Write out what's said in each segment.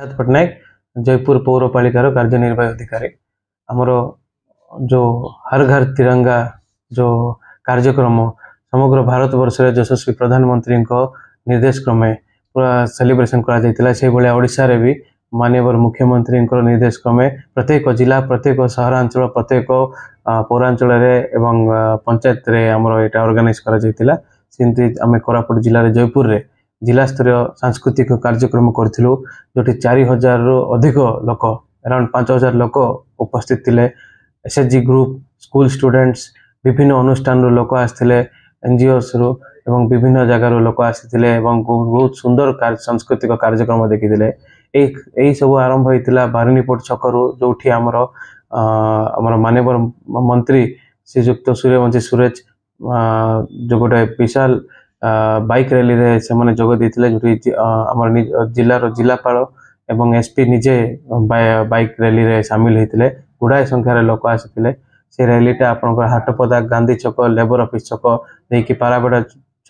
पट्टनायक जयपुर पौरपालिकार कार्यनिर्वाही अधिकारी आमर जो हर घर तिरंगा जो कार्यक्रम समग्र भारत वर्ष यशस्वी प्रधानमंत्री निर्देश क्रमे पूरा सेलिब्रेशन करा ओडिशा रे भी माननीय मुख्यमंत्री निर्देश क्रमे प्रत्येक जिला प्रत्येक सहरांचल प्रत्येक पौरांचल एवं पंचायत रे आमर एटा ऑर्गेनाइज करा जायतिला सेंती आमे कोरापुट जिल्ला रे जयपुर रे जिला स्तरीय सांस्कृतिक कार्यक्रम करथिलु जोटी 4000 रु अधिक लोक अराउंड 5000 लोक उपस्थित थिले। एसएचजी ग्रुप स्कूल स्टूडेंट्स विभिन्न अनुष्ठान रो लोक आस्थिले एनजीओस रो एवं विभिन्न जगह रो लोक आस्थिले एवं बहुत सुंदर सांस्कृतिक कार्यक्रम देखिथिले। एई सब आरंभ होइतिला बारिनीपोट छकरू जोठी हमर माननीय मंत्री श्रीयुक्त सूर्यवंशी सुरेश जो गोटे विशाल बाइक रैली रे से माने जोग देथिले जोठी हमर जिल्ला रो जिलापाल एवं एसपी निजे बाइक रैली रे शामिल होइतिले। गुडाय संख्यार लोक आसितिले। से रैलीटा आपनकर हाटपदा गांधी छक लेबर ऑफिस छक देकी पाराबेडा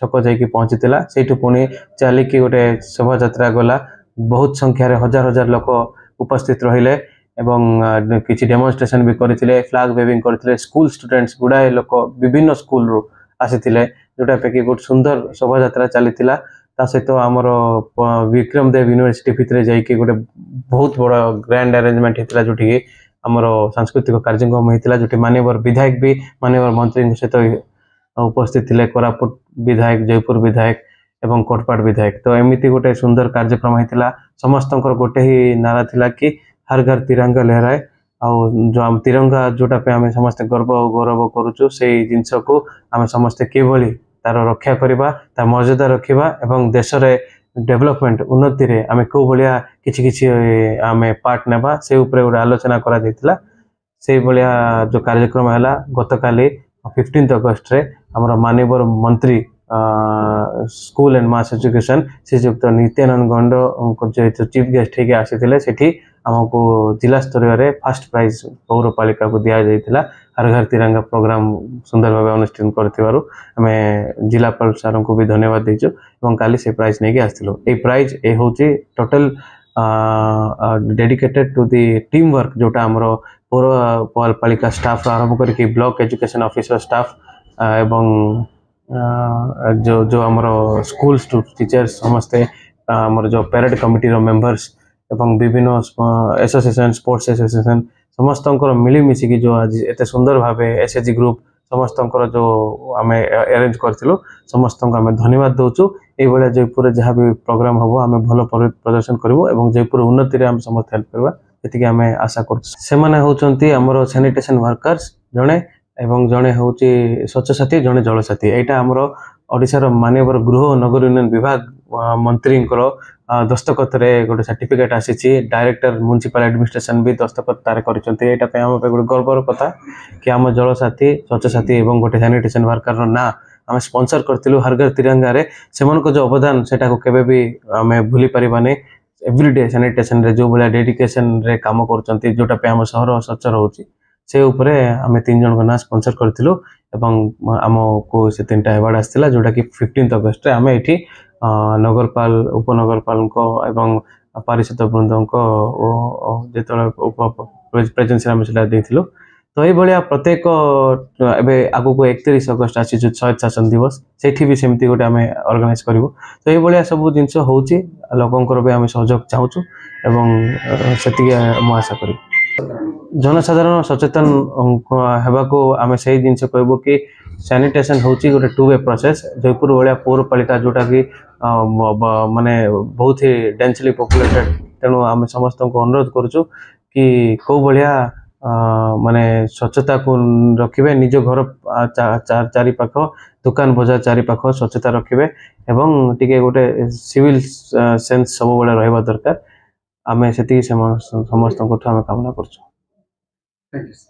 छक जाइकी पहुंचीतिला। सेठु पुनी चालिकी गोटे शोभा यात्रा गला बहुत संख्यार हजार हजार लोक उपस्थित रहिले एवं किछि डेमोन्स्ट्रेशन भी करथिले फ्लैग वेविंग करथिले। स्कूल स्टूडेंट्स गुडाय लोक विभिन्न स्कूल रो आसितिले जोटा पे गोटे सुंदर शोभा यात्रा चलीथिला। ता सहित आमर विक्रम देव यूनिवर्सिटी भितर जाइकी गोटे बहुत बड़ा ग्रैंड अरेंजमेंट होता जोटी आमर सांस्कृतिक कार्यक्रम होता जोटी माननीय विधायक भी माननीय मंत्री सहित उपस्थित थे कोरापुट विधायक जयपुर विधायक एवं कोटपाड़ विधायक। तो एमती गोटे सुंदर कार्यक्रम होता समस्त गोटे ही नारा थिला कि हर घर तिरंगा लहराए आउ जो आम तिरंगा जोटा पे आम समस्ते गर्व और गौरव करुचु से जिनस को आम समस्ते किभली तार रक्षा करवा तार मर्यादा रखा एवं देश रे डेवलपमेंट उन्नति रे आम को भाया किछि आम पार्ट नेबा से ऊपर गोटे आलोचना करा जायतिला। से भाया जो कार्यक्रम है गतकाली 15 अगस्त रे हमर माननीय मंत्री स्कूल एंड मास एजुकेशन श्रीयुक्त नित्यानंद गंड जो चीफ गेस्ट होगी आसी सेठी आमको जिला स्तरीय रे फर्स्ट प्राइज पौरपालिका को दिया जाइतिला। हर घर तिरंगा प्रोग्राम सुंदर भाव अनुष्ठान करथिबारु हमें जिलापाल सर को भी धन्यवाद देजो एवं काली से प्राइज नहीं आसथिलो। ए प्राइज ए होची total dedicated to the team work जोटा हमरो पौरपालिका स्टाफ आरंभ करके ब्लॉक एजुकेशन ऑफिसर स्टाफ एवं जो हमरो स्कूल टीचर्स समस्ते हमर जो पेरेड कमिटी रो मेंबर्स एवं विभिन्न एसोसिएशन स्पोर्ट्स एसोसिएशन समस्त मिली मिसिकी जो आज एते सुंदर भावे एसएचजी ग्रुप समस्त जो आम अरेंज करथिलु समस्त आम धन्यवाद दउचु। ए बळे जयपुर जहाँ भी प्रोग्राम हबो आम भल प्रदर्शन करबो एवं जयपुर उन्नति रे आम समस्त हेल्प करबा एतिके आम आशा करछु। से माने होचंती हमर सैनिटेशन वर्कर्स जणे एवं जड़े हूँ स्वच्छ साथी जड़े जल साथी यहाँ आमर ओडिशार माननीय गृह और नगर उन्नयन विभाग मंत्री दस्तखत गोटे सर्टिफिकेट आसी डायरेक्टर म्युनिसिपल एडमिनिस्ट्रेशन भी दस्तखत तार करते गोटे गर्वर कथा कि आम जल साथी स्वच्छ साथी एवं गोटे सैनिटेशन वर्कर ना आम स्पॉन्सर करथिलु हर घर तिरंगा रे सेमानको जो अवदान सेटा को केबे भी आम भूली परिबानी। एवरीडे सैनिटेशन रे जो भाया डेडिकेशन रे काम करचंती जोटा पे आम शहर स्वच्छ रहउची से उपरे आमे 3 जन ना स्पॉन्सर करथिलु एवं आमको से 3टा अवार्ड आसथिला जोटा कि 15 अगस्त रे आमे एठी नगरपाल उपनगरपाल को एवं पारिषद वृंद को जेतले प्रेजेंस आमे सेटा देथिलु। तो ये भाया प्रत्येक एबे आगु को 31 अगस्त आसी जो शहीद शासन दिवस सेठी भी सेमती गोटे आमे ऑर्गेनाइज करिवो। तो ये भाया सब जिंस होउची लोकंकर भी आमे सहयोग चाहूचु एवं सेति म आशा करी जनसाधारण सचेतन हेबाको आमे सही जिनस कहबो कि सैनिटेशन होची गोटे 2 वे प्रोसेस। जयपुर भाया पौरपालिका जोटा कि माने बहुत ही डेंसली पॉपुलेटेड तेणु आम समस्त को अनुरोध करूचु कि कौ भाया माने स्वच्छता को रखिबे निज घर चारि पाख दुकान बजार चारि पाख स्वच्छता रखिबे एवं टिके गोटे सिविल सेंस सब बेले रहबा दरकार। आमे सेति समस्त को आमे कामना करछु। Thank you.